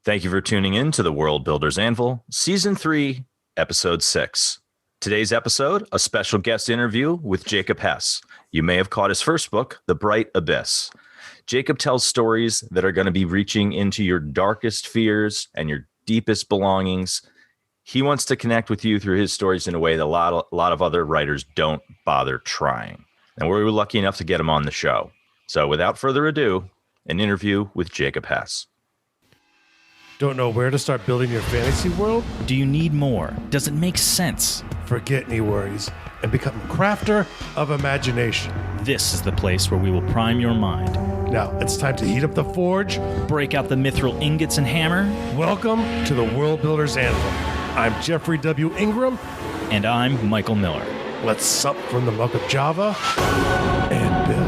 Thank you for tuning in to the World Builders Anvil, Season 3, Episode 6. Today's episode, a special guest interview with Jacob Hess. You may have caught his first book, The Bright Abyss. Jacob tells stories that are going to be reaching into your darkest fears and your deepest belongings. He wants to connect with you through his stories in a way that a lot of other writers don't bother trying. And we were lucky enough to get him on the show. So without further ado, an interview with Jacob Hess. Don't know where to start building your fantasy world? Do you need more? Does it make sense? Forget any worries and become a crafter of imagination. This is the place where we will prime your mind. Now, it's time to heat up the forge. Break out the mithril ingots and hammer. Welcome to the World Builders Anvil. I'm Jeffrey W. Ingram. And I'm Michael Miller. Let's sup from the muck of Java and build.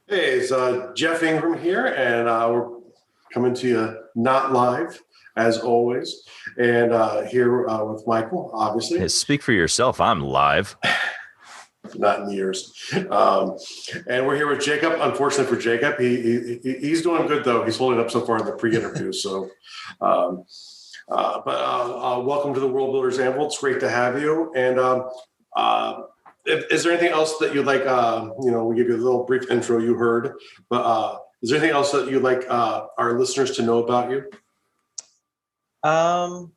Hey, it's Jeff Ingram here, and we're coming to you not live, as always, and here with Michael, obviously. Hey, speak for yourself. I'm live. Not in years. And we're here with Jacob. Unfortunately for Jacob, he's doing good, though. He's holding up so far in the pre-interview. So, welcome to the World Builders Anvil. It's great to have you. And is there anything else that you'd like, we give you a little brief intro you heard, but is there anything else that you'd like our listeners to know about you? Not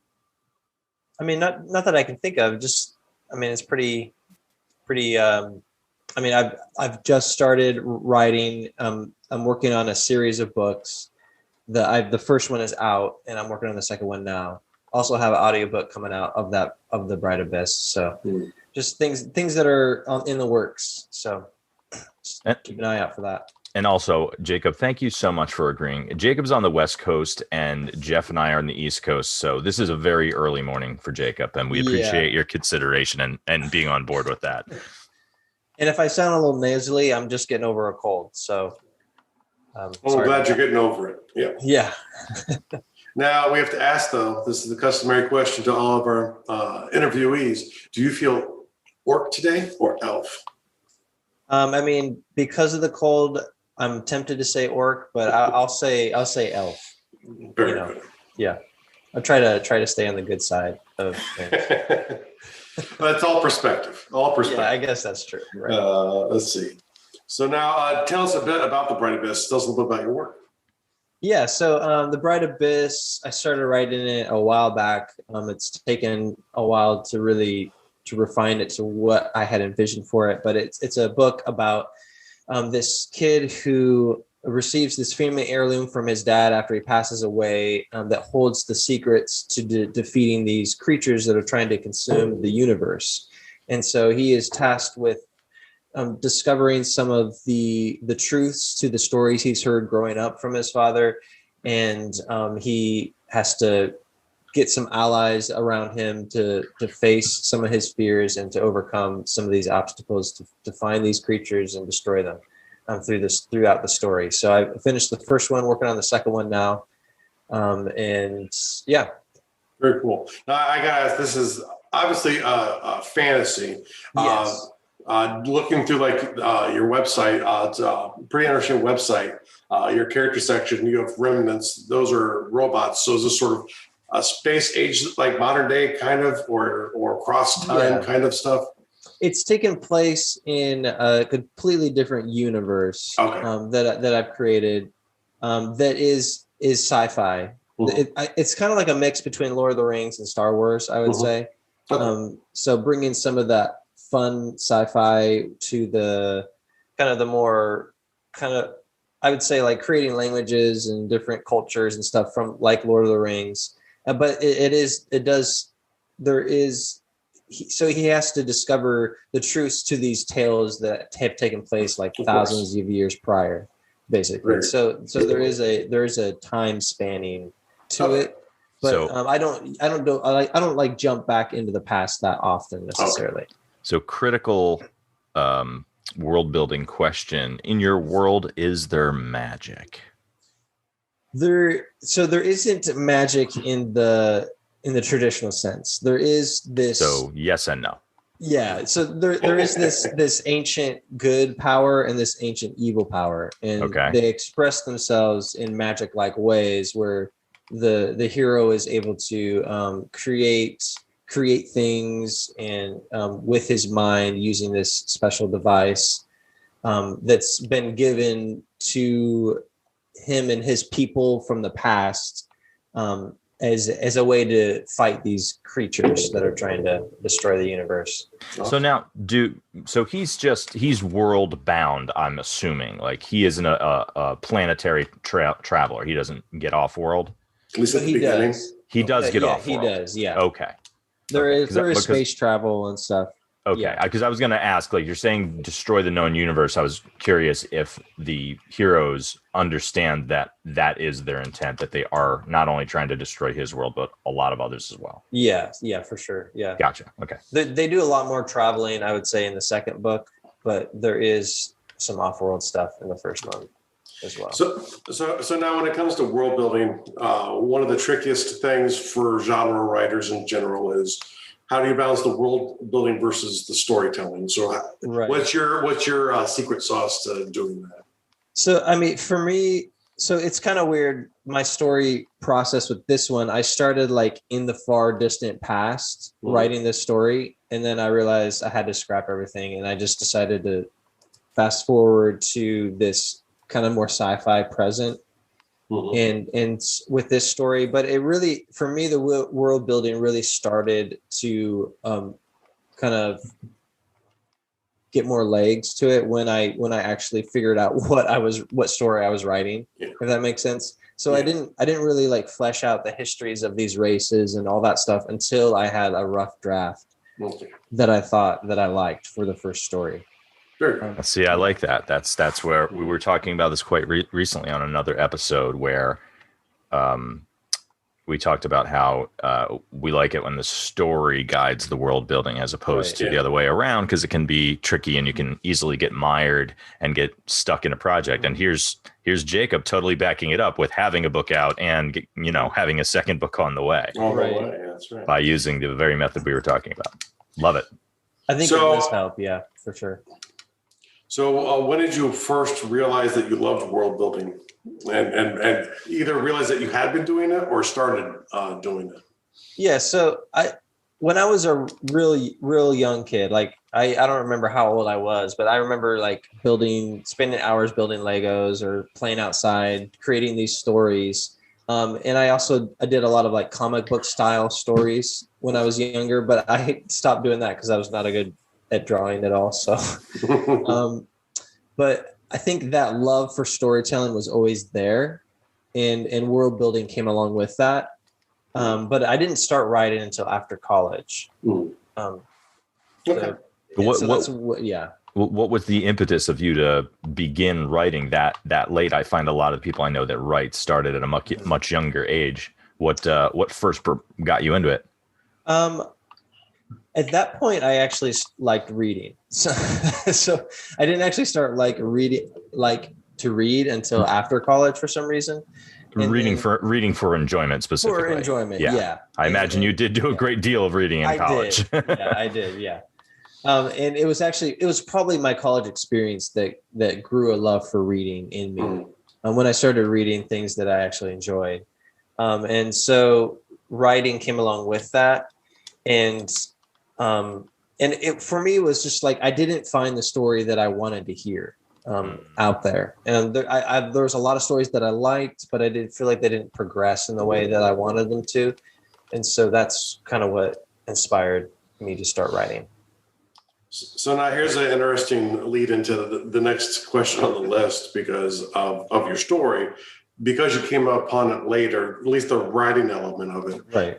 that I can think of. It's pretty, I've just started writing. I'm working on a series of books. The first one is out and I'm working on the second one now. Also have an audiobook coming out of the Bright Abyss. So just things that are in the works. So keep an eye out for that. And also, Jacob, thank you so much for agreeing. Jacob's on the West Coast and Jeff and I are on the East Coast. So this is a very early morning for Jacob, and we appreciate your consideration and being on board with that. And if I sound a little nasally, I'm just getting over a cold. So I'm glad you're getting over it. Yeah. Now we have to ask, though, this is the customary question to all of our interviewees. Do you feel orc today or elf? Because of the cold, I'm tempted to say orc, but I'll say elf. Very good. Yeah. I'll try to stay on the good side of things. But it's all perspective. Yeah, I guess that's true. Right. Let's see. So now tell us a bit about the Bright Abyss. Tell us a little bit about your work. Yeah, so the Bright Abyss, I started writing it a while back. It's taken a while to refine it to what I had envisioned for it, but it's a book about this kid who receives this family heirloom from his dad after he passes away that holds the secrets to defeating these creatures that are trying to consume the universe. And so he is tasked with discovering some of the truths to the stories he's heard growing up from his father. And he has to get some allies around him to face some of his fears and to overcome some of these obstacles to find these creatures and destroy them throughout the story. So I finished the first one, working on the second one now. And yeah. Very cool. Now I gotta ask, this is obviously a fantasy. Yes. Looking through your website, it's a pretty interesting website. Your character section, you have remnants. Those are robots. So is this sort of a space age, like modern day kind of, or cross time kind of stuff? It's taken place in a completely different universe that I've created. That is sci-fi. Mm-hmm. It's kind of like a mix between Lord of the Rings and Star Wars, I would say. Okay. So bringing some of that fun sci-fi to the kind of the more I would say like creating languages and different cultures and stuff from like Lord of the Rings. But he has to discover the truths to these tales that have taken place like thousands of years prior, basically. Right. So there is a time spanning to it, but I don't like jump back into the past that often necessarily. Okay. So critical world building question: in your world, is there magic? There isn't magic in the traditional sense. There is this. So yes and no. Yeah, so there is this ancient good power and this ancient evil power, and Okay. they express themselves in magic like ways where the hero is able to create things and with his mind using this special device that's been given to him and his people from the past, as a way to fight these creatures that are trying to destroy the universe. So now, he's world bound. I'm assuming, like he isn't a planetary traveler. He doesn't get off world. At least at the He beginning. does. He does get Yeah, off. he world. does. Yeah. Okay. There Okay. is Because space travel and stuff. Okay, Yeah. because I was going to ask, like you're saying, destroy the known universe. I was curious if the heroes understand that is their intent, that they are not only trying to destroy his world, but a lot of others as well. Yeah, for sure. Yeah. Gotcha. Okay. They do a lot more traveling, I would say, in the second book, but there is some off-world stuff in the first one as well. So now when it comes to world building, one of the trickiest things for genre writers in general is how do you balance the world building versus the storytelling? So Right. what's your secret sauce to doing that? So, I mean, for me, so it's kind of weird. My story process with this one, I started like in the far distant past writing this story. And then I realized I had to scrap everything. And I just decided to fast forward to this kind of more sci-fi present. And with this story, but it really, for me, the world building really started to kind of get more legs to it when I actually figured out what story I was writing, if that makes sense. So I didn't really like flesh out the histories of these races and all that stuff until I had a rough draft that I thought that I liked for the first story. Sure. See, I like that. That's where we were talking about this quite recently on another episode where we talked about how we like it when the story guides the world building as opposed to the other way around, because it can be tricky and you can easily get mired and get stuck in a project. And here's Jacob totally backing it up with having a book out and having a second book on the way. That's right. By using the very method we were talking about. Love it. I think it does help. Yeah, for sure. So when did you first realize that you loved world building and either realize that you had been doing it or started doing it? Yeah. So when I was a real young kid, like I don't remember how old I was, but I remember like spending hours building Legos or playing outside, creating these stories. And I did a lot of like comic book style stories when I was younger, but I stopped doing that because I was not good at drawing at all. So, but I think that love for storytelling was always there, and world building came along with that. But I didn't start writing until after college. Okay. What was the impetus of you to begin writing that late? I find a lot of people I know that write started at a much younger age. What first got you into it? At that point, I actually liked reading. So I didn't actually start to read until after college for some reason. Reading for enjoyment specifically. For enjoyment, yeah. I imagine you did do a great deal of reading in college. I did, yeah. And it was probably my college experience that grew a love for reading in me. When I started reading things that I actually enjoyed. And so writing came along with that. And it for me was just like I didn't find the story that I wanted to hear out there, and there was a lot of stories that I liked, but I didn't feel like they didn't progress in the way that I wanted them to, and so that's kind of what inspired me to start writing. So now here's an interesting lead into the next question on the list because of your story, because you came upon it later, at least the writing element of it, right?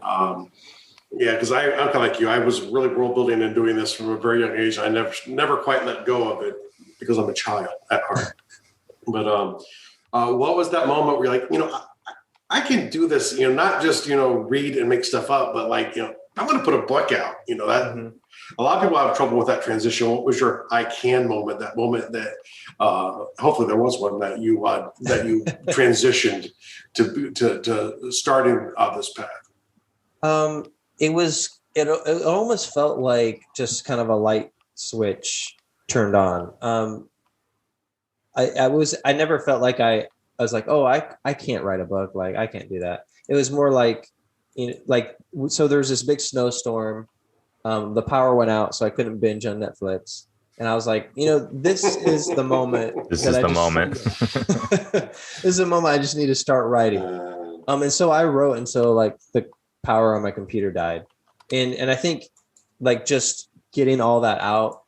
Yeah, because I'm kind of like you. I was really world building and doing this from a very young age. I never quite let go of it because I'm a child at heart. But what was that moment where you're like, I can do this, not just, read and make stuff up, but like, I'm going to put a book out, that a lot of people have trouble with that transition. What was your I can moment, that moment that hopefully there was one that you transitioned to starting this path? It was it almost felt like just kind of a light switch turned on. I never felt like I was like, oh, I can't write a book. Like I can't do that. It was more like, so there's this big snowstorm. The power went out, so I couldn't binge on Netflix. And I was like, this is the moment. This is the moment. This is the moment I just need to start writing. And so I wrote until like the power on my computer died. And I think like just getting all that out,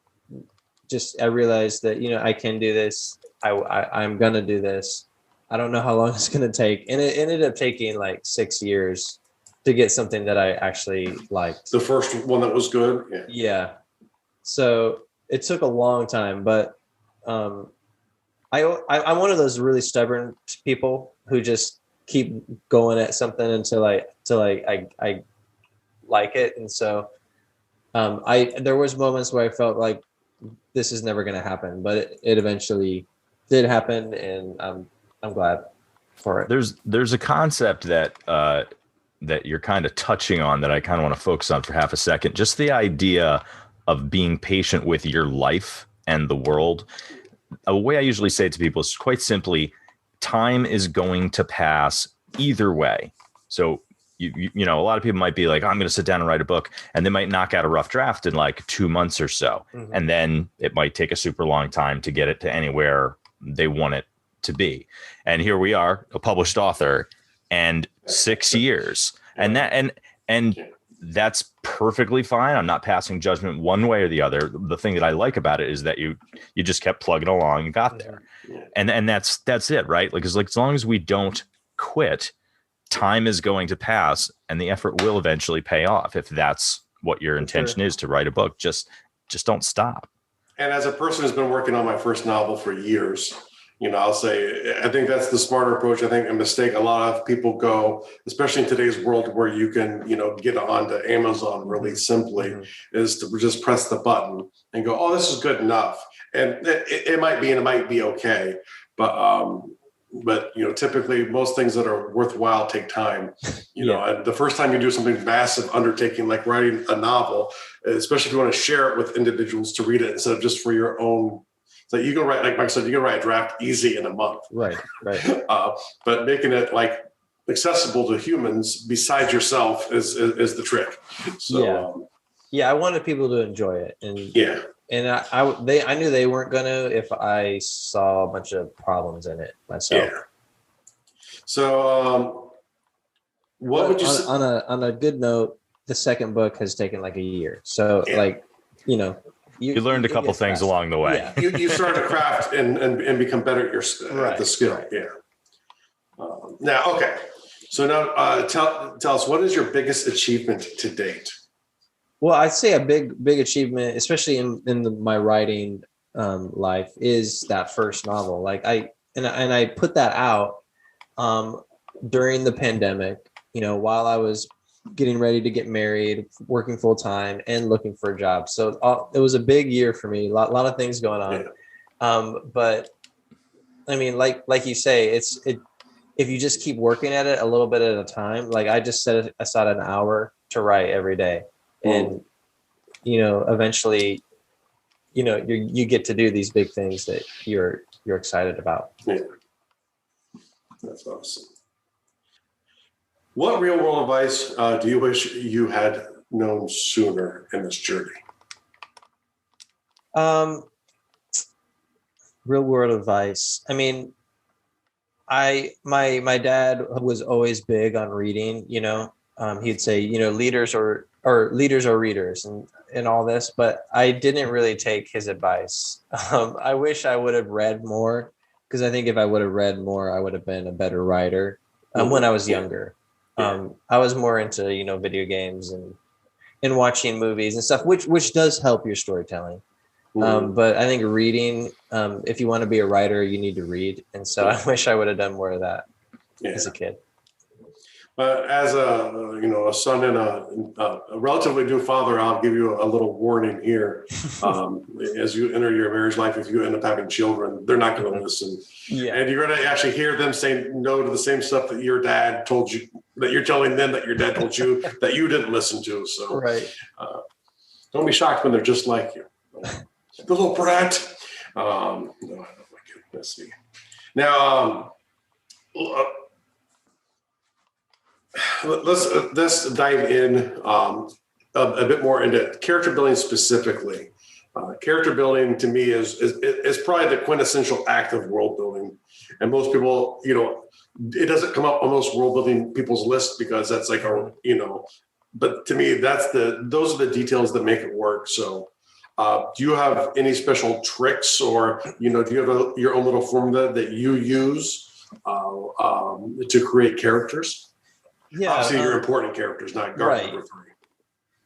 I realized that, I can do this. I'm going to do this. I don't know how long it's going to take. And it ended up taking like 6 years to get something that I actually liked. The first one that was good. Yeah. So it took a long time, but I'm one of those really stubborn people who just keep going at something until I like it. And so there was moments where I felt like this is never going to happen, but it eventually did happen, and I'm glad for it. There's a concept that you're kind of touching on that I kind of want to focus on for half a second. Just the idea of being patient with your life and the world. A way I usually say it to people is quite simply, time is going to pass either way. So you know, a lot of people might be like, I'm going to sit down and write a book, and they might knock out a rough draft in like 2 months or so. Mm-hmm. And then it might take a super long time to get it to anywhere they want it to be. And here we are, a published author, and 6 years. And that's perfectly fine. I'm not passing judgment one way or the other. The thing that I like about it is that you just kept plugging along and got there. And that's it, right? Like, as long as we don't quit, time is going to pass and the effort will eventually pay off. If that's what your intention is, to write a book, just don't stop. And as a person who's been working on my first novel for years, I'll say, I think that's the smarter approach. I think a mistake a lot of people go, especially in today's world where you can, get onto Amazon really simply, is to just press the button and go, oh, this is good enough. And it might be, and it might be okay. But typically most things that are worthwhile take time, and the first time you do something massive undertaking, like writing a novel, especially if you want to share it with individuals to read it instead of just for your own. So you can write, like Mike said, you can write a draft easy in a month. Right. But making it like accessible to humans besides yourself is the trick. So, I wanted people to enjoy it. And I knew they weren't going to if I saw a bunch of problems in it myself. Yeah. So what would you say? On a good note, the second book has taken like a year. So you learned a couple things along the way. Yeah. You start to craft and become better at the skill. Right. Yeah. Now, okay. So now tell us, what is your biggest achievement to date? Well, I'd say a big achievement, especially in my writing life, is that first novel. Like I put that out during the pandemic, while I was getting ready to get married, working full time, and looking for a job. So it was a big year for me. A lot of things going on. Yeah. But I mean, like you say, if you just keep working at it a little bit at a time. Like I just set aside an hour to write every day. And, eventually, you get to do these big things that you're excited about. Yeah. That's awesome. What real world advice do you wish you had known sooner in this journey? Real world advice. I mean, my dad was always big on reading, he'd say, leaders are readers and all this, but I didn't really take his advice. I wish I would have read more, because I think if I would have read more, I would have been a better writer when I was younger. I was more into, video games and watching movies and stuff, which does help your storytelling. But I think reading, if you want to be a writer, you need to read. And so I wish I would have done more of that as a kid. As a son and a relatively new father, I'll give you a little warning here. As you enter your marriage life, if you end up having children, they're not going to listen. Yeah. And you're going to actually hear them say no to the same stuff that your dad told you that you're telling them that your dad told you that you didn't listen to. So Right. Don't be shocked when they're just like you. The little brat. No, my goodness me. Now, let's dive in a bit more into character building specifically. Character building to me is probably the quintessential act of world building, and most people, it doesn't come up on most world building people's list because that's like but to me those are the details that make it work. So do you have any special tricks, or do you have your own little formula that you use to create characters? Yeah, obviously your important characters, not guard number 3.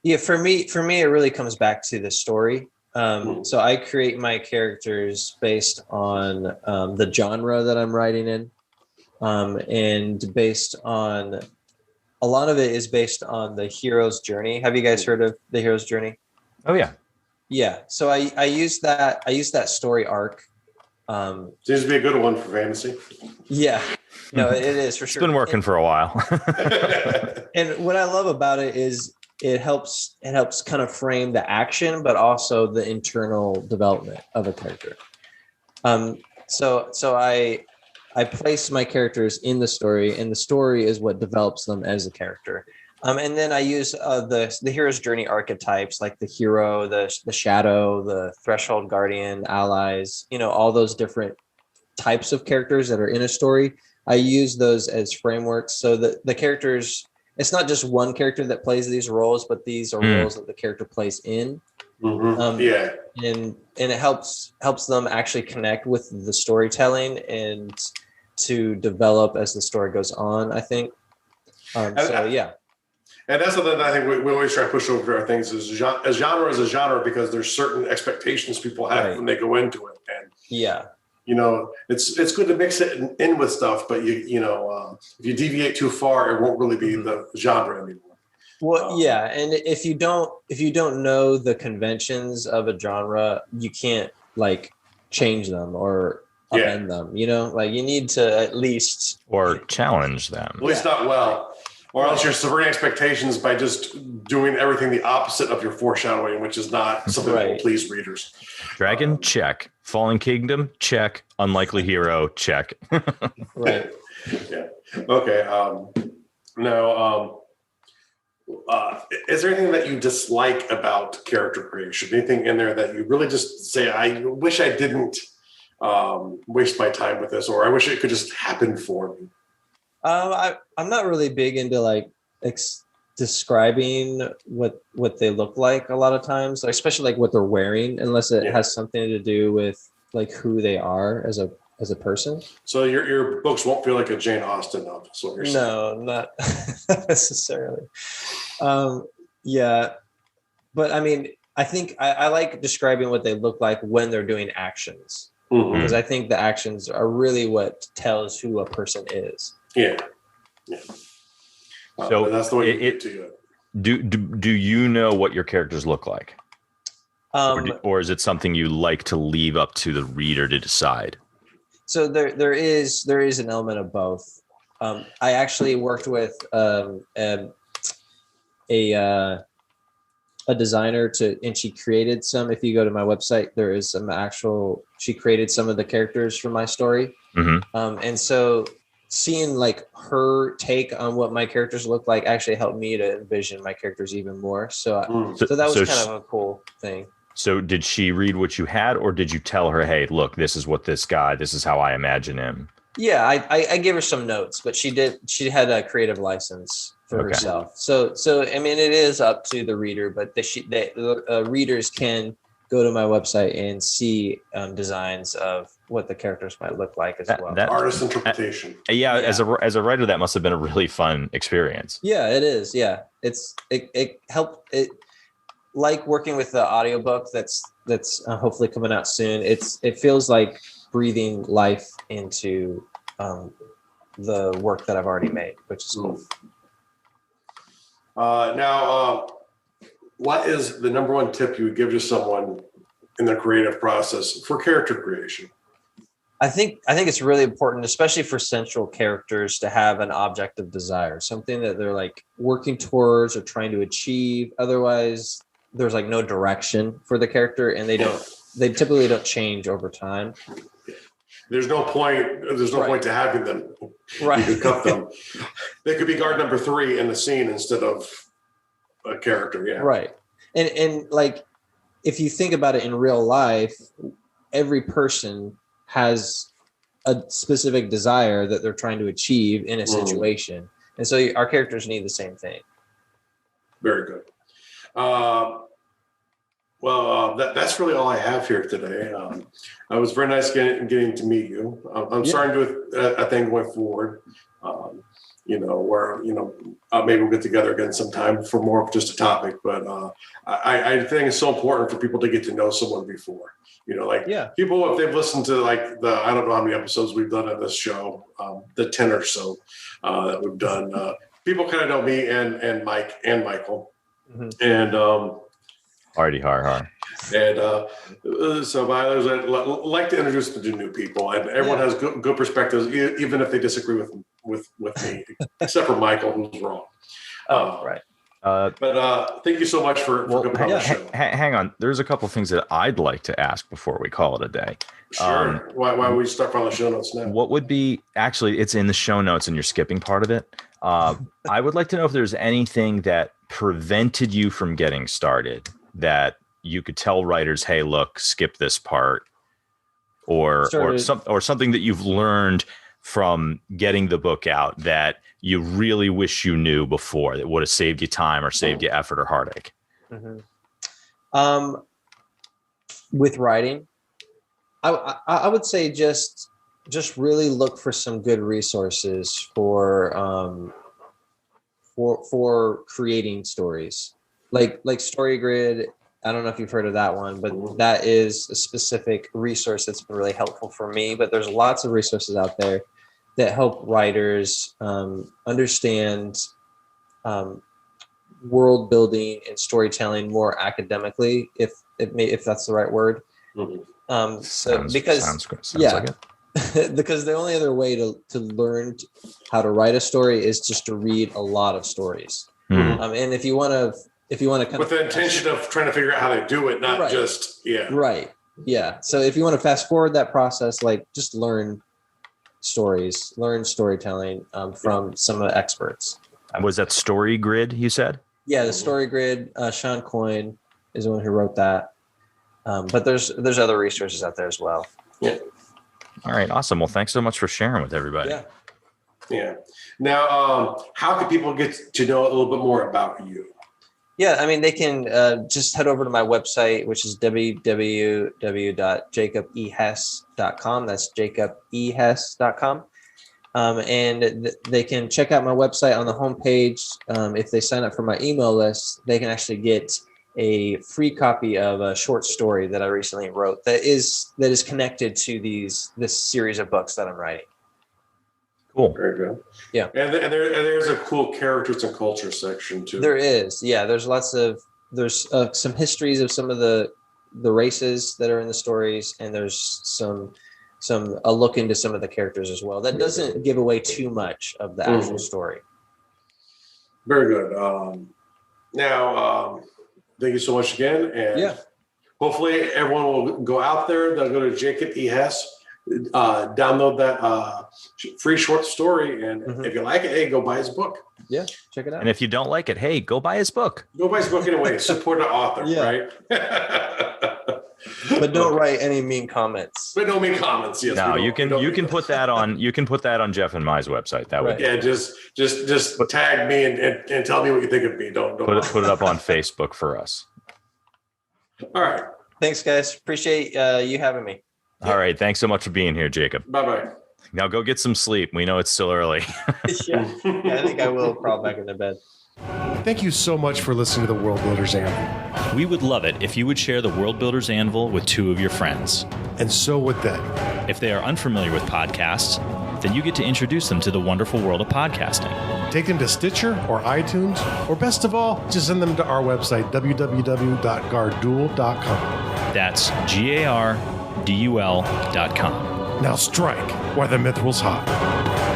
Yeah, for me it really comes back to the story. So I create my characters based on the genre that I'm writing in, and based on a lot of it is based on the hero's journey. Have you guys heard of the hero's journey? Oh yeah. Yeah. So I use that story arc. Seems to be a good one for fantasy. Yeah. No, it is for sure. It's been working for a while. And what I love about it is it helps kind of frame the action, but also the internal development of a character. So I place my characters in the story, and the story is what develops them as a character. And then I use the hero's journey archetypes, like the hero, the shadow, the threshold guardian, allies, all those different types of characters that are in a story. I use those as frameworks so that the characters, it's not just one character that plays these roles, but these are roles that the character plays in. Mm-hmm. And it helps them actually connect with the storytelling and to develop as the story goes on, I think. Yeah. And that's something that I think we always try to push over our things is a genre is a genre because there's certain expectations people have when they go into it. And yeah. It's good to mix it in with stuff, but if you deviate too far, it won't really be the genre anymore. Well, yeah, and if you don't know the conventions of a genre, you can't change them or amend them. You need to at least challenge them. At least not well, or else you're subverting expectations by just doing everything the opposite of your foreshadowing, which is not something that will please readers. Dragon, check. Fallen Kingdom, check. Unlikely hero, check. Right. Yeah. Okay. Now, is there anything that you dislike about character creation? Anything in there that you really just say, I wish I didn't waste my time with this, or I wish it could just happen for me? I'm not really big into describing what they look like a lot of times, especially what they're wearing, unless it has something to do with who they are as a person. So your books won't feel like a Jane Austen novel. That's what you're saying. No, not necessarily. Yeah, but I mean, I think I like describing what they look like when they're doing actions, because I think the actions are really what tells who a person is. Yeah. So that's the way you get to it. Do you know what your characters look like? Or is it something you like to leave up to the reader to decide? So there is an element of both. I actually worked with a designer and she created some. If you go to my website, there is she created some of the characters for my story. And so seeing her take on what my characters look like actually helped me to envision my characters even more. So that was kind of a cool thing. So did she read what you had, or did you tell her, hey, look, this is how I imagine him? Yeah, I gave her some notes, but she had a creative license for herself. So I mean, it is up to the reader, but the readers can go to my website and see designs of what the characters might look like as well. That artist interpretation. Yeah, as a writer, that must have been a really fun experience. Yeah, it is. Yeah, it helped. It like working with the audiobook that's hopefully coming out soon. It feels like breathing life into the work that I've already made, which is cool. Now, what is the number one tip you would give to someone in their creative process for character creation? I think it's really important, especially for central characters, to have an object of desire, something that they're like working towards or trying to achieve. Otherwise, there's like no direction for the character, and they typically don't change over time. There's no point to having them. Right. You could cut them. They could be guard number 3 in the scene instead of a character. Yeah. Right. And like, if you think about it in real life, every person has a specific desire that they're trying to achieve in a situation. And so our characters need the same thing. Very good. That's really all I have here today. It was very nice getting to meet you. I'm starting to do a thing going forward, where maybe we'll get together again sometime for more of just a topic. But I think it's so important for people to get to know someone before. People, if they've listened to I don't know how many episodes we've done on this show, the 10 or so that we've done. People kind of know me and Mike and Michael, and. Hardy har. And so I like to introduce them to new people, and everyone has good perspectives, even if they disagree with me, except for Michael, who's wrong. Right. But thank you so much for coming on the show. Hang on. There's a couple things that I'd like to ask before we call it a day. Sure. Why don't we start from the show notes now? What would be, actually, it's in the show notes and you're skipping part of it. I would like to know if there's anything that prevented you from getting started that you could tell writers, hey, look, skip this part, or something that you've learned from getting the book out that you really wish you knew before that would have saved you time or saved you effort or heartache. With writing, I would say just really look for some good resources for creating stories. Like StoryGrid, I don't know if you've heard of that one, but that is a specific resource that's been really helpful for me. But there's lots of resources out there that help writers understand world building and storytelling more academically, if that's the right word. Sounds like it. Because the only other way to learn how to write a story is just to read a lot of stories. And if you want to with the intention of trying to figure out how they do it, not just Right. Yeah. So if you want to fast forward that process, like just learn stories, learn storytelling from some of the experts. Was that StoryGrid you said? Yeah, the StoryGrid. Sean Coyne is the one who wrote that. But there's other resources out there as well. Yeah. All right. Awesome. Well, thanks so much for sharing with everybody. Yeah. Now, how can people get to know a little bit more about you? Yeah, I mean, they can just head over to my website, which is www.jacobehess.com. That's jacobehess.com. And they can check out my website on the homepage. If they sign up for my email list, they can actually get a free copy of a short story that I recently wrote that is connected to this series of books that I'm writing. Cool. Very good. Yeah. And there's a cool characters and culture section too. There is. Yeah. There's some histories of some of the races that are in the stories, and there's a look into some of the characters as well. That doesn't give away too much of the actual story. Very good. Now, thank you so much again. And hopefully everyone will go out there. They'll go to Jacob E. Hess, download that free short story, and if you like it, hey, go buy his book. Yeah, check it out. And if you don't like it, hey, go buy his book. Go buy his book anyway. Support the author, right? But don't write any mean comments. But no mean comments. Yes. No, you can put that on. You can put that on Jeff and Mai's website. That would just tag me and tell me what you think of me. Don't put it up on Facebook for us. All right. Thanks, guys. Appreciate you having me. All right. Thanks so much for being here, Jacob. Bye-bye. Now go get some sleep. We know it's still early. Yeah, I think I will crawl back into bed. Thank you so much for listening to the World Builders Anvil. We would love it if you would share the World Builders Anvil with 2 of your friends. And so would they. If they are unfamiliar with podcasts, then you get to introduce them to the wonderful world of podcasting. Take them to Stitcher or iTunes, or best of all, just send them to our website, www.garduel.com. That's GARDUL.com. Now strike while the mithril's hot.